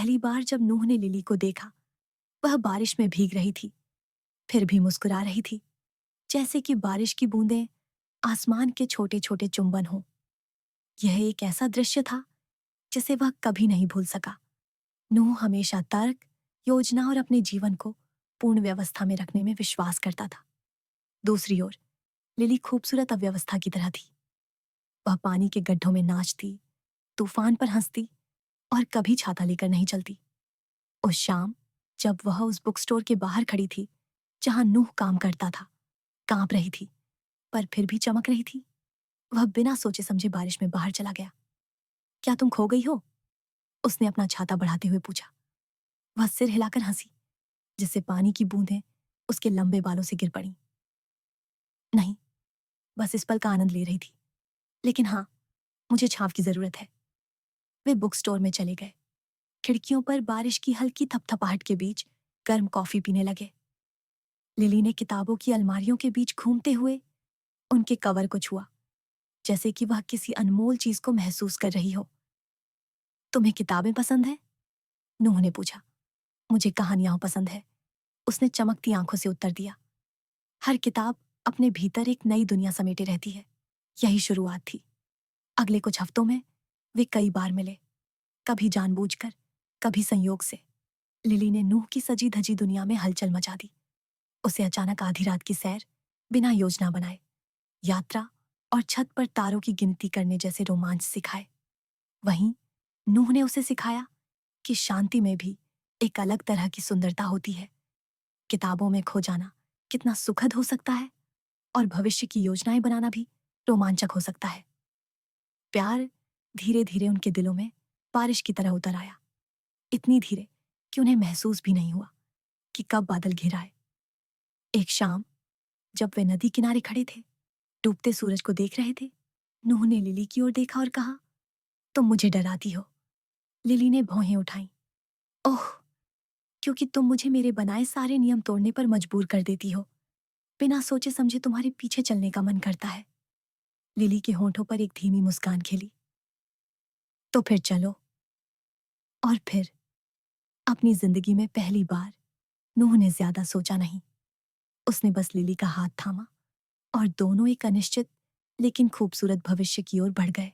पहली बार जब नूह ने लिली को देखा, वह बारिश में भीग रही थी, फिर भी मुस्कुरा रही थी, जैसे कि बारिश की बूंदें आसमान के छोटे छोटे चुंबन हों। यह एक ऐसा दृश्य था जिसे वह कभी नहीं भूल सका। नूह हमेशा तर्क, योजना और अपने जीवन को पूर्ण व्यवस्था में रखने में विश्वास करता था। दूसरी ओर लिली खूबसूरत अव्यवस्था की तरह थी। वह पानी के गड्ढों में नाचती, तूफान पर हंसती और कभी छाता लेकर नहीं चलती। उस शाम जब वह उस बुक स्टोर के बाहर खड़ी थी जहां नूह काम करता था, कांप रही थी पर फिर भी चमक रही थी, वह बिना सोचे समझे बारिश में बाहर चला गया। क्या तुम खो गई हो? उसने अपना छाता बढ़ाते हुए पूछा। वह सिर हिलाकर हंसी, जिससे पानी की बूंदें उसके लंबे बालों से गिर पड़ी। नहीं, बस इस पल का आनंद ले रही थी। लेकिन हाँ, मुझे छांव की जरूरत है। वे बुक स्टोर में चले गए। खिड़कियों पर बारिश की हल्की थपथपाहट के बीच गर्म कॉफी पीने लगे। लिली ने किताबों की अलमारियों के बीच घूमते हुए उनके कवर को छुआ, जैसे कि वह किसी अनमोल चीज को महसूस कर रही हो। तुम्हें किताबें पसंद है? नूह ने पूछा। मुझे कहानियां पसंद है, उसने चमकती आंखों से उत्तर दिया। हर किताब अपने भीतर एक नई दुनिया समेटे रहती है। यही शुरुआत थी। अगले कुछ हफ्तों में वे कई बार मिले, कभी जानबूझकर, कभी संयोग से। लिली ने नूह की सजी धजी दुनिया में हलचल मचा दी। उसे अचानक आधी रात की सैर, बिना योजना बनाए, यात्रा और छत पर तारों की गिनती करने जैसे रोमांच सिखाए। वहीं नूह ने उसे सिखाया कि शांति में भी एक अलग तरह की सुंदरता होती है। किताबों में खो जाना कितना सुखद हो सकता है और भविष्य की योजनाएं बनाना भी रोमांचक हो सकता है। प्यार धीरे धीरे उनके दिलों में बारिश की तरह उतर आया, इतनी धीरे कि उन्हें महसूस भी नहीं हुआ कि कब बादल घिर आए। एक शाम जब वे नदी किनारे खड़े थे, डूबते सूरज को देख रहे थे, नूह ने लिली की ओर देखा और कहा, तुम मुझे डराती हो। लिली ने भौहें उठाई। ओह, क्योंकि तुम मुझे मेरे बनाए सारे नियम तोड़ने पर मजबूर कर देती हो। बिना सोचे समझे तुम्हारे पीछे चलने का मन करता है। लिली के होंठों पर एक धीमी मुस्कान खिली। तो फिर चलो। और फिर अपनी जिंदगी में पहली बार नूह ने ज्यादा सोचा नहीं। उसने बस लिली का हाथ थामा और दोनों एक अनिश्चित लेकिन खूबसूरत भविष्य की ओर बढ़ गए।